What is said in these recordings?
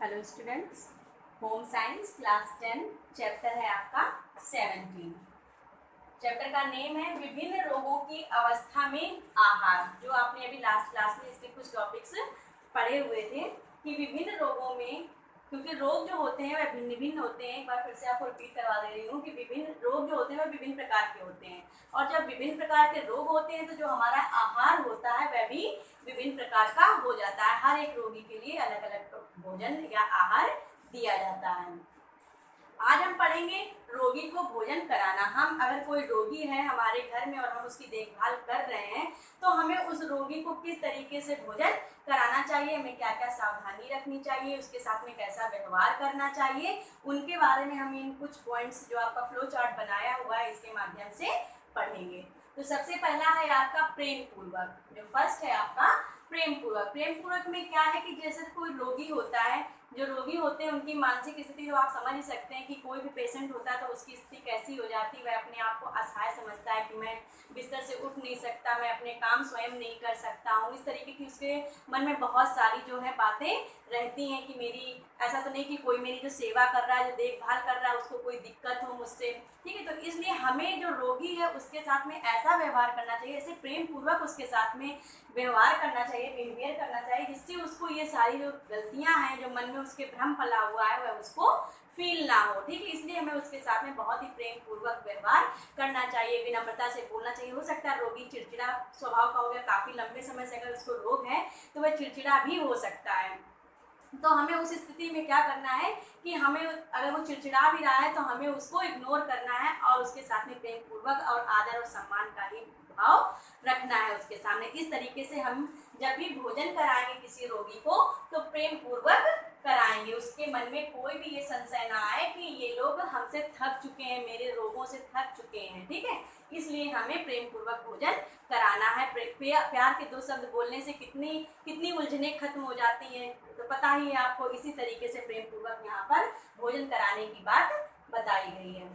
Hello students, home science class 10 chapter है आपका 17। Chapter का नेम है विभिन्न रोगों की अवस्था में आहार। जो आपने अभी लास्ट क्लास में इसके कुछ टॉपिक्स पढ़े हुए थे कि विभिन्न रोगों में, क्योंकि रोग जो होते हैं वह भिन्न भिन्न होते हैं। एक बार फिर से आपको रिपीट करवा दे रही हूँ कि विभिन्न रोग जो होते हैं वह विभिन्न प्रकार के होते हैं, और जब विभिन्न प्रकार के रोग होते हैं तो जो हमारा आहार होता है वह भी विभिन्न प्रकार का हो जाता है। हर एक रोगी के लिए अलग अलग भोजन या आहार दिया जाता है। आज हम पढ़ेंगे रोगी को भोजन कराना। हम अगर कोई रोगी है हमारे घर में और हम उसकी देखभाल कर रहे हैं तो हमें उस रोगी को किस तरीके से भोजन कराना चाहिए, हमें क्या क्या सावधानी रखनी चाहिए, उसके साथ में कैसा व्यवहार करना चाहिए, उनके बारे में हम इन कुछ पॉइंट्स जो आपका फ्लो चार्ट बनाया हुआ है इसके माध्यम से पढ़ेंगे। तो सबसे पहला है आपका प्रेम पूर्वक। जो फर्स्ट है आपका प्रेम पूर्वक। प्रेम पूर्वक में क्या है कि जैसे कोई रोगी होता है, जो रोगी होते हैं उनकी मानसिक स्थिति तो आप समझ ही सकते हैं कि कोई भी पेशेंट होता है तो उसकी स्थिति कैसी हो जाती है। वह अपने आप को असहाय समझता है कि मैं बिस्तर से उठ नहीं सकता, मैं अपने काम स्वयं नहीं कर सकता हूँ। इस तरीके की उसके मन में बहुत सारी जो है बातें रहती हैं कि मेरी ऐसा तो नहीं कि कोई मेरी जो सेवा कर रहा है, जो देखभाल कर रहा है, उसको कोई दिक्कत हो मुझसे। ठीक है, तो इसलिए हमें जो रोगी है उसके साथ में ऐसा व्यवहार करना चाहिए, ऐसे प्रेम पूर्वक उसके साथ में व्यवहार करना चाहिए, बिहेवियर करना चाहिए, जिससे उसको ये सारी जो गलतियां हैं, जो मन में उसके भ्रम फैला हुआ है, वह उसको फील ना हो। ठीक है, इसलिए हमें उसके साथ में बहुत ही प्रेम पूर्वक व्यवहार करना चाहिए, विनम्रता से बोलना चाहिए। हो सकता है रोगी चिड़चिड़ा स्वभाव का हो गया, काफी लंबे समय से अगर उसको रोग है तो वह चिड़चिड़ा भी हो सकता है। तो हमें उस स्थिति में क्या करना है कि हमें अगर वो चिड़चिड़ा भी रहा है तो हमें उसको इग्नोर करना है और उसके साथ में प्रेम पूर्वक और आदर और सम्मान का ही भाव रखना है उसके सामने। इस तरीके से हम जब भी भोजन कराएंगे किसी रोगी को तो प्रेम पूर्वक कराएंगे, उसके मन में कोई भी ये संशय ना आए कि ये लोग हमसे थक चुके हैं, मेरे रोगों से थक चुके हैं। ठीक है, इसलिए हमें प्रेम पूर्वक भोजन कराना है। प्यार के दो शब्द बोलने से कितनी कितनी उलझने खत्म हो जाती हैं, तो पता ही है आपको। इसी तरीके से प्रेम पूर्वक यहाँ पर भोजन कराने की बात बताई गई है।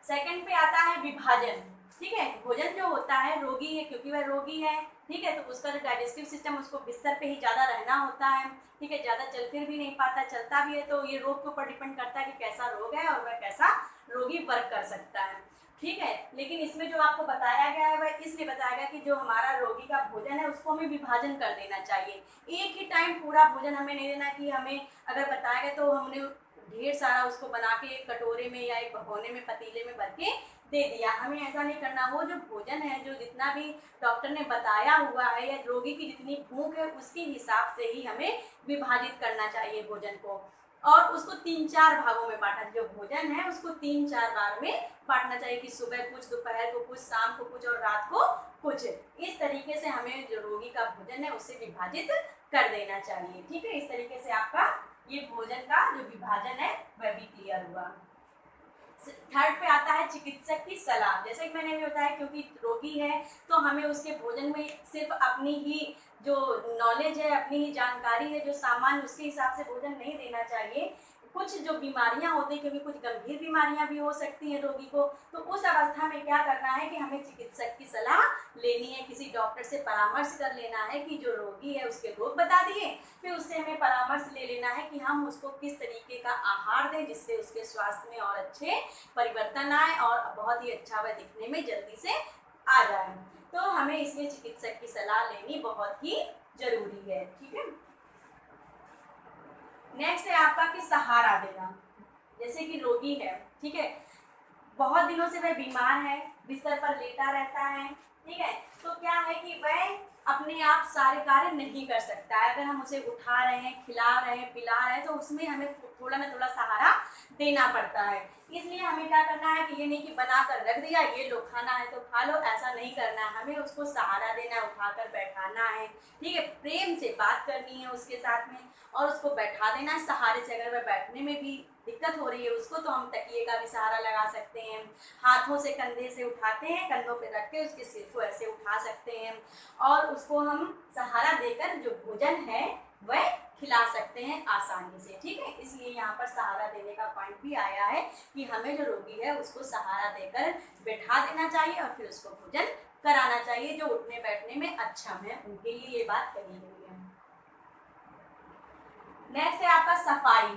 सेकंड पे आता है विभाजन। ठीक है, भोजन जो होता है, रोगी है क्योंकि वह रोगी है, ठीक है, तो उसका जो डाइजेस्टिव सिस्टम, उसको बिस्तर पे ही ज़्यादा रहना होता है। ठीक है, ज़्यादा चल फिर भी नहीं पाता, चलता भी है तो ये रोग के ऊपर डिपेंड करता है कि कैसा रोग है और वह कैसा रोगी वर्क कर सकता है। ठीक है, लेकिन इसमें जो आपको बताया गया है वह इसलिए बताया गया कि जो हमारा रोगी का भोजन है उसको हमें विभाजन कर देना चाहिए। एक ही टाइम पूरा भोजन हमें नहीं देना कि हमें अगर बताया गया तो हमने ढेर सारा उसको बना के एक कटोरे में या एक भगोने में, पतीले में भर के दे दिया। हमें ऐसा नहीं करना। वो जो भोजन है, जो जितना भी डॉक्टर ने बताया हुआ है या रोगी की जितनी भूख है उसके हिसाब से ही हमें विभाजित करना चाहिए भोजन को, और उसको 3-4 भागों में बांटना। जो भोजन है उसको 3-4 भाग में बांटना चाहिए कि सुबह कुछ, दोपहर को कुछ, शाम को कुछ और रात को कुछ। इस तरीके से हमें जो रोगी का भोजन है उससे विभाजित कर देना चाहिए। ठीक है, इस तरीके से आपका ये भोजन का जो विभाजन है वह भी क्लियर हुआ। थर्ड पे आता है चिकित्सक की सलाह। जैसे कि मैंने भी बताया, क्योंकि रोगी है तो हमें उसके भोजन में सिर्फ अपनी ही जो नॉलेज है, अपनी ही जानकारी है, जो सामान्य, उसके हिसाब से भोजन नहीं देना चाहिए। कुछ जो बीमारियां होती हैं, क्योंकि कुछ गंभीर बीमारियां भी हो सकती हैं रोगी को, तो उस अवस्था में क्या करना है कि हमें चिकित्सक की सलाह लेनी है, किसी डॉक्टर से परामर्श कर लेना है कि जो रोगी है उसके रोग बता दिए, फिर उससे हमें परामर्श ले लेना है कि हम उसको किस तरीके का आहार दें जिससे उसके स्वास्थ्य में और अच्छे परिवर्तन आए और बहुत ही अच्छा वह दिखने में जल्दी से आ जाए। तो हमें इसलिए चिकित्सक की सलाह लेनी बहुत ही जरूरी है। ठीक है, नेक्स्ट है आपका कि सहारा देना। जैसे कि रोगी है, ठीक है, बहुत दिनों से वह बीमार है, बिस्तर पर लेटा रहता है। ठीक है, तो क्या है कि वह अपने आप सारे कार्य नहीं कर सकता है। अगर हम उसे उठा रहे हैं, खिला रहे हैं, पिला रहे हैं तो उसमें हमें थोड़ा ना थोड़ा सहारा देना पड़ता है। इसलिए हमें क्या करना है कि ये नहीं कि बनाकर रख दिया, ये लो खाना है तो खा लो, ऐसा नहीं करना है। हमें उसको सहारा देना है, उठाकर बैठाना है। ठीक है, प्रेम से बात करनी है उसके साथ में और उसको बैठा देना है सहारे से। अगर वह बैठने में भी दिक्कत हो रही है उसको तो हम तकिए का भी सहारा लगा सकते हैं, हाथों से कंधे से उठाते हैं, कंधों पे रख के उसके सिर को ऐसे उठा सकते हैं और उसको हम सहारा देकर जो भोजन है वह खिला सकते हैं आसानी से। ठीक है, इसलिए यहाँ पर सहारा देने का पॉइंट भी आया है कि हमें जो रोगी है उसको सहारा देकर बैठा देना चाहिए और फिर उसको भोजन कराना चाहिए। जो उठने बैठने में अक्षम है उनके लिए ये बात कही गई है। नेक्स्ट है आपका सफाई,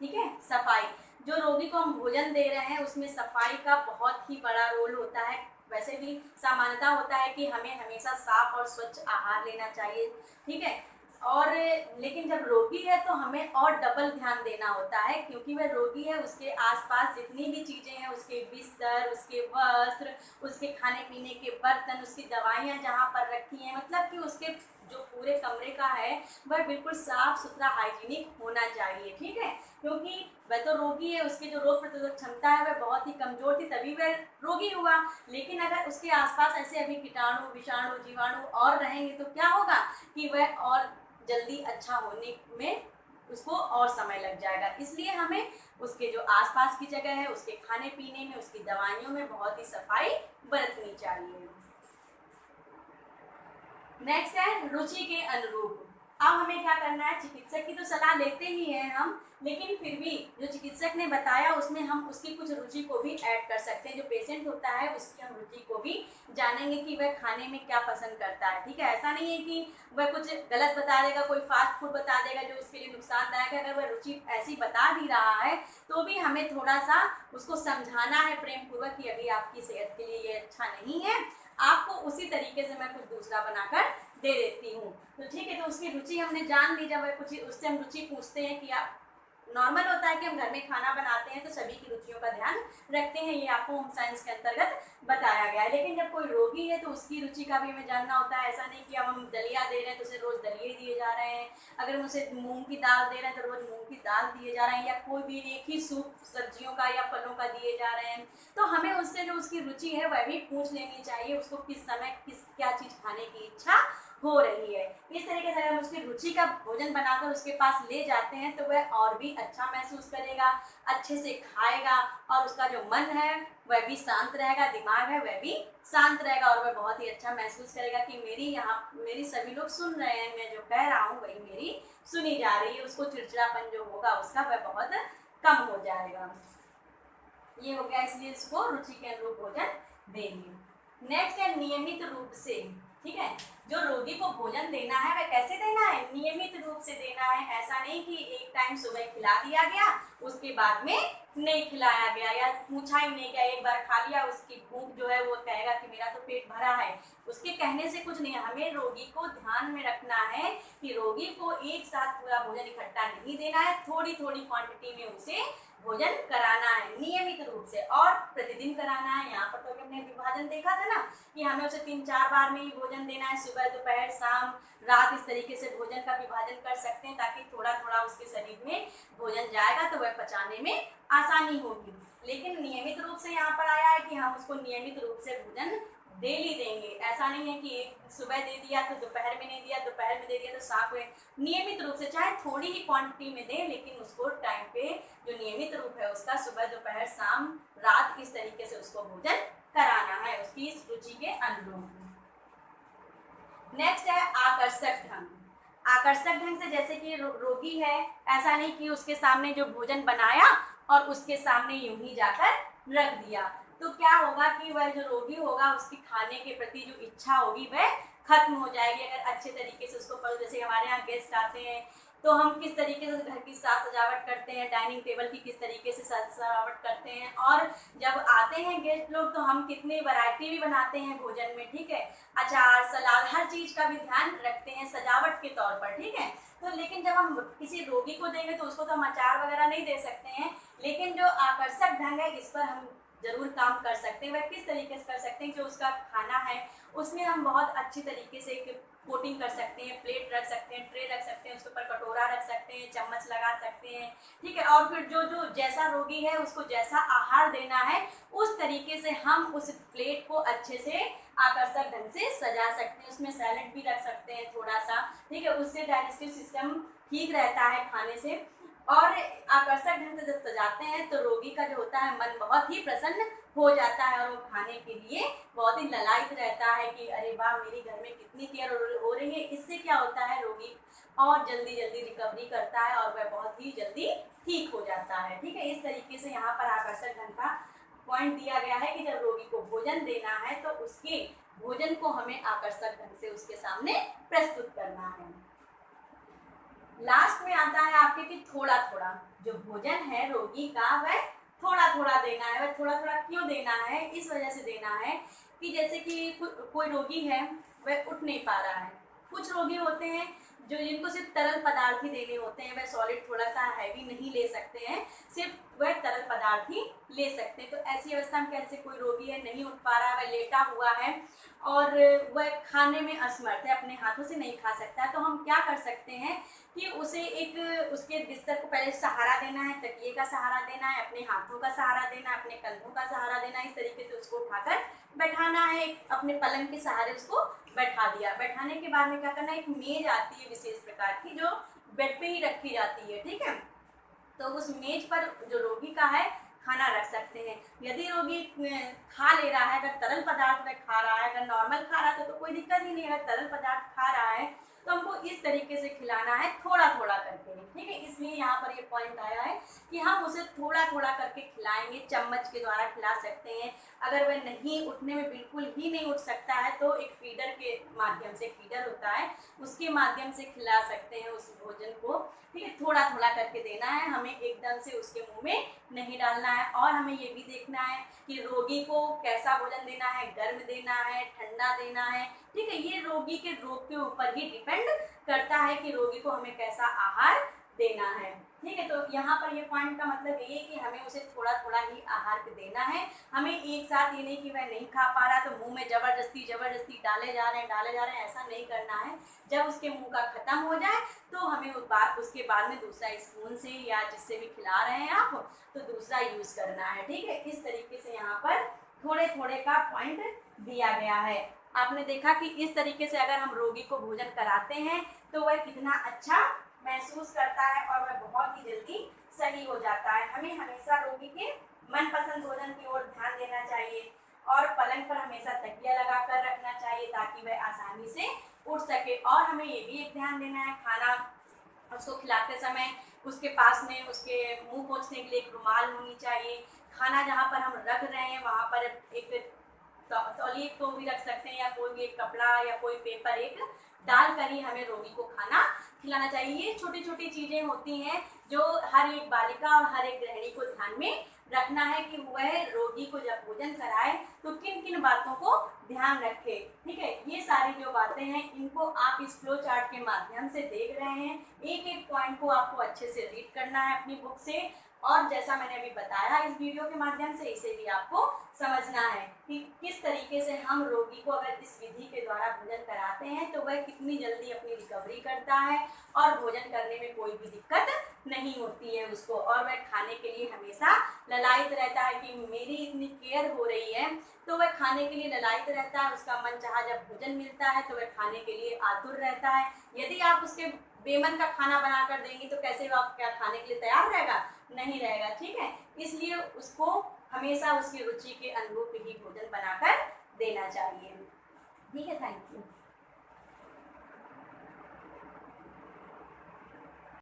ठीक है। सफाई, जो रोगी को हम भोजन दे रहे हैं उसमें सफाई का बहुत ही बड़ा रोल होता है। वैसे भी सामान्यता होता है कि हमें हमेशा साफ और स्वच्छ आहार लेना चाहिए, ठीक है। और लेकिन जब रोगी है तो हमें और डबल ध्यान देना होता है, क्योंकि वह रोगी है, उसके आसपास जितनी भी चीज़ें हैं, उसके बिस्तर, उसके वस्त्र, उसके खाने पीने के बर्तन, उसकी दवाइयाँ जहाँ पर रखी हैं, मतलब कि उसके जो पूरे कमरे का है वह बिल्कुल साफ सुथरा हाइजीनिक होना चाहिए, ठीक है। क्योंकि वह तो रोगी है, उसकी जो रोग प्रतिरोधक क्षमता है वह बहुत ही कमजोर थी, तभी वह रोगी हुआ। लेकिन अगर उसके आसपास ऐसे अभी कीटाणु, विषाणु, जीवाणु और रहेंगे तो क्या होगा कि वह और जल्दी अच्छा होने में उसको और समय लग जाएगा। इसलिए हमें उसके जो आसपास की जगह है, उसके खाने पीने में, उसकी दवाइयों में बहुत ही सफाई बरतनी चाहिए। नेक्स्ट है रुचि के अनुरूप। अब हमें क्या करना है, चिकित्सक की तो सलाह लेते ही हैं हम, लेकिन फिर भी जो चिकित्सक ने बताया उसमें हम उसकी कुछ रुचि को भी ऐड कर सकते हैं। जो पेशेंट होता है उसकी हम रुचि को भी जानेंगे कि वह खाने में क्या पसंद करता है, ठीक है। ऐसा नहीं है कि वह कुछ गलत बता देगा, कोई फास्ट फूड बता देगा जो उसके लिए नुकसानदायक है। अगर वह रुचि ऐसी बता भी रहा है तो भी हमें थोड़ा सा उसको समझाना है प्रेम पूर्वक कि अभी आपकी सेहत के लिए ये अच्छा नहीं है, आपको उसी तरीके से मैं कुछ दूसरा बनाकर दे देती हूँ। तो ठीक है, तो उसकी रुचि हमने जान ली। जब कुछ उससे हम रुचि पूछते हैं कि आप, नॉर्मल होता है कि हम घर में खाना बनाते हैं तो सभी की रुचियों का ध्यान रखते हैं, ये आपको होम साइंस के अंतर्गत बताया गया है। लेकिन जब कोई रोगी है तो उसकी रुचि का भी हमें जानना होता है। ऐसा नहीं कि अब हम दलिया दे रहे हैं तो उसे रोज दलिया दिए जा रहे हैं, अगर हम उसे मूंग की दाल दे रहे हैं तो रोज मूंग की दाल दिए जा रहे हैं, या कोई भी एक ही सूप सब्जियों का या फलों का दिए जा रहे हैं। तो हमें उससे जो उसकी रुचि है वह भी पूछ लेनी चाहिए, उसको किस समय किस क्या चीज़ खाने की इच्छा हो रही है। इस तरीके से अगर हम उसकी रुचि का भोजन बनाकर उसके पास ले जाते हैं तो वह और भी अच्छा महसूस करेगा, अच्छे से खाएगा, और उसका जो मन है वह भी शांत रहेगा, दिमाग है वह भी शांत रहेगा, और वह बहुत ही अच्छा महसूस करेगा कि मेरी सभी लोग सुन रहे हैं, मैं जो कह रहा हूँ वही मेरी सुनी जा रही है। उसको चिड़चिड़ापन जो होगा उसका वह बहुत कम हो जाएगा। ये हो गया, इसलिए इसको रुचि के अनुरूप भोजन देंगे। नेक्स्ट है नियमित रूप से, ठीक है। जो रोगी को भोजन देना है वह कैसे देना है, नियमित रूप से देना है। ऐसा नहीं कि एक टाइम सुबह खिला दिया गया उसके बाद में नहीं खिलाया गया या पूछा ही नहीं गया, एक बार खा लिया, उसकी भूख जो है वो कहेगा कि मेरा तो पेट भरा है, उसके कहने से कुछ नहीं। हमें रोगी को ध्यान में रखना है कि रोगी को एक साथ पूरा भोजन इकट्ठा नहीं देना है, थोड़ी थोड़ी क्वांटिटी में उसे भोजन कराना है नियमित रूप से, और प्रतिदिन कराना है। यहाँ पर तो हमने विभाजन देखा था ना कि हमें उसे 3-4 बार में ही भोजन देना है, सुबह दोपहर शाम रात, इस तरीके से भोजन का विभाजन कर सकते हैं ताकि थोड़ा थोड़ा उसके शरीर में भोजन जाएगा तो वह पचाने में आसानी होगी। लेकिन नियमित रूप से यहाँ पर आया है कि हम उसको नियमित रूप से भोजन डेली देंगे। ऐसा नहीं है कि सुबह दे दिया तो दोपहर में नहीं दिया, दोपहर में दे दिया तो शाम में। नियमित रूप से चाहे थोड़ी ही क्वांटिटी में दें, लेकिन उसको टाइम पे जो नियमित रूप है उसका सुबह दोपहर शाम रात इस तरीके से उसको भोजन कराना है उसकी इस रुचि के अनुरूप। नेक्स्ट है आकर्षक ढंग। आकर्षक ढंग से जैसे कि रोगी है, ऐसा नहीं कि उसके सामने जो भोजन बनाया और उसके सामने यूं ही जाकर रख दिया, तो क्या होगा कि वह जो रोगी होगा उसकी खाने के प्रति जो इच्छा होगी वह खत्म हो जाएगी। अगर अच्छे तरीके से उसको, जैसे हमारे यहाँ गेस्ट आते हैं तो हम किस तरीके से घर की साज सजावट करते हैं, डाइनिंग टेबल की किस तरीके से सजावट करते हैं, और जब आते हैं गेस्ट लोग तो हम कितनी वैरायटी भी बनाते हैं भोजन में, ठीक है। अचार सलाद हर चीज का भी ध्यान रखते हैं सजावट के तौर पर, ठीक है। तो लेकिन जब हम किसी रोगी को देंगे तो उसको तो हम अचार वगैरह नहीं दे सकते हैं, लेकिन जो आकर्षक ढंग है इस पर हम जरूर काम कर सकते हैं। वह किस तरीके से कर सकते हैं कि उसका खाना है उसमें हम बहुत अच्छी तरीके से कोटिंग कर सकते हैं, प्लेट रख सकते हैं, ट्रे रख सकते हैं, उसके ऊपर कटोरा रख सकते हैं, चम्मच लगा सकते हैं, ठीक है। और फिर जो जो जैसा रोगी है उसको जैसा आहार देना है उस तरीके से हम उस प्लेट को अच्छे से आकर्षक ढंग से सजा सकते हैं। उसमें सैलेड भी रख सकते हैं थोड़ा सा, ठीक है, उससे डाइजेस्टिव सिस्टम ठीक रहता है खाने से। और आकर्षक ढंग से जब सजाते हैं तो रोगी का जो होता है मन बहुत ही प्रसन्न हो जाता है और वो खाने के लिए बहुत ही ललायित रहता है कि अरे वाह मेरी घर में कितनी केयर हो रही है। इससे क्या होता है, रोगी और जल्दी जल्दी रिकवरी करता है और वह बहुत ही जल्दी ठीक हो जाता है, ठीक है। इस तरीके से यहाँ पर आकर्षक ढंग का पॉइंट दिया गया है कि जब रोगी को भोजन देना है तो उसके भोजन को हमें आकर्षक ढंग से उसके सामने प्रस्तुत करना है। लास्ट में आता है आपके कि थोड़ा थोड़ा जो भोजन है रोगी का वह थोड़ा थोड़ा देना है। वह थोड़ा थोड़ा क्यों देना है? इस वजह से देना है कि जैसे कि कोई रोगी है वह उठ नहीं पा रहा है। कुछ रोगी होते हैं जो जिनको सिर्फ तरल पदार्थ ही देने होते हैं, वह सॉलिड थोड़ा सा हैवी नहीं ले सकते हैं, सिर्फ वह तरल पदार्थ ही ले सकते हैं। तो ऐसी अवस्था में कैसे कोई रोगी है नहीं उठ पा रहा है, वह लेटा हुआ है और वह खाने में असमर्थ है, अपने हाथों से नहीं खा सकता है, तो हम क्या कर सकते हैं कि उसे एक उसके बिस्तर को पहले सहारा देना है, तकिए का सहारा देना है, अपने हाथों का सहारा देना है, अपने कंधों का सहारा देना है। इस तरीके से उसको उठाकर बैठाना है, अपने पलंग के सहारे उसको बैठा दिया। बैठाने के बाद में क्या करना है, एक मेज आती है विशेष प्रकार की जो बेड पे ही रखी जाती है, ठीक है। तो उस मेज पर जो रोगी का है खाना रख सकते हैं। यदि रोगी खा ले रहा है, अगर तरल पदार्थ में खा रहा है, अगर नॉर्मल खा रहा है तो कोई दिक्कत ही नहीं है। अगर तरल पदार्थ खा रहा है तो हमको इस तरीके से खिलाना है, थोड़ा थोड़ा करके, ठीक है। इसलिए यहाँ पर ये पॉइंट आया है कि हम उसे थोड़ा थोड़ा करके खिलाएंगे, चम्मच के द्वारा खिला सकते हैं। अगर वह नहीं उठने में बिल्कुल ही नहीं उठ सकता है तो एक फीडर के माध्यम से, फीडर होता है उसके माध्यम से खिला सकते हैं उस भोजन को, ठीक है। थोड़ा थोड़ा करके देना है, हमें एकदम से उसके मुंह में नहीं डालना है। और हमें ये भी देखना है कि रोगी को कैसा भोजन देना है, गर्म देना है, ठंडा देना है, ठीक है। ये रोगी के रोग के ऊपर ही डिपेंड करता है कि रोगी को हमें कैसा आहार देना है, ठीक है। तो यहाँ पर ये पॉइंट का मतलब ये है कि हमें उसे थोड़ा थोड़ा ही आहार देना है। हमें एक साथ ये नहीं कि वह नहीं खा पा रहा तो मुंह में जबरदस्ती जबरदस्ती डाले जा रहे हैं, ऐसा नहीं करना है। जब उसके मुंह का खत्म हो जाए तो हमें उसके बाद में दूसरा स्पून से या जिससे भी खिला रहे हैं आप तो दूसरा यूज करना है, ठीक है। इस तरीके से यहाँ पर थोड़े थोड़े का पॉइंट दिया गया है। आपने देखा कि इस तरीके से अगर हम रोगी को भोजन कराते हैं तो वह कितना अच्छा महसूस करता है और वह बहुत ही जल्दी सही हो जाता है। हमें हमेशा रोगी के मनपसंद भोजन की ओर ध्यान देना चाहिए और पलंग पर हमेशा तकिया लगा कर रखना चाहिए ताकि वह आसानी से उठ सके। और हमें ये भी एक ध्यान देना है, खाना उसको खिलाते समय उसके पास में उसके मुंह पोंछने के लिए एक रुमाल होनी चाहिए। खाना जहाँ पर हम रख रहे हैं वहाँ पर एक तौलिए को भी रख सकते हैं या कोई भी एक कपड़ा या कोई पेपर एक डाल कर ही हमें रोगी को खाना खिलाना चाहिए। ये छोटी छोटी चीजें होती हैं जो हर एक बालिका और हर एक गृहिणी को ध्यान में रखना है कि वह रोगी को जब भोजन कराए तो किन किन बातों को ध्यान रखे, ठीक है। ये सारी जो बातें हैं इनको आप इस फ्लो चार्ट के माध्यम से देख रहे हैं। एक एक पॉइंट को आपको अच्छे से रीड करना है अपनी बुक से और जैसा मैंने अभी बताया इस वीडियो के माध्यम से इसे भी आपको समझना है कि किस तरीके से हम रोगी को अगर इस विधि के द्वारा भोजन कराते हैं तो वह कितनी जल्दी अपनी रिकवरी करता है और भोजन करने में कोई भी दिक्कत नहीं होती है उसको, और वह खाने के लिए हमेशा ललायित रहता है कि मेरी इतनी केयर हो रही है, तो वह खाने के लिए ललायित रहता है। उसका मन चाहा जब भोजन मिलता है तो वह खाने के लिए आतुर रहता है। यदि आप उसके बेमन का खाना बनाकर देंगी तो कैसे वो आप क्या खाने के लिए तैयार रहेगा? नहीं रहेगा, ठीक है। इसलिए उसको हमेशा उसकी रुचि के अनुरूप ही भोजन बनाकर देना चाहिए, ठीक है। Thank you.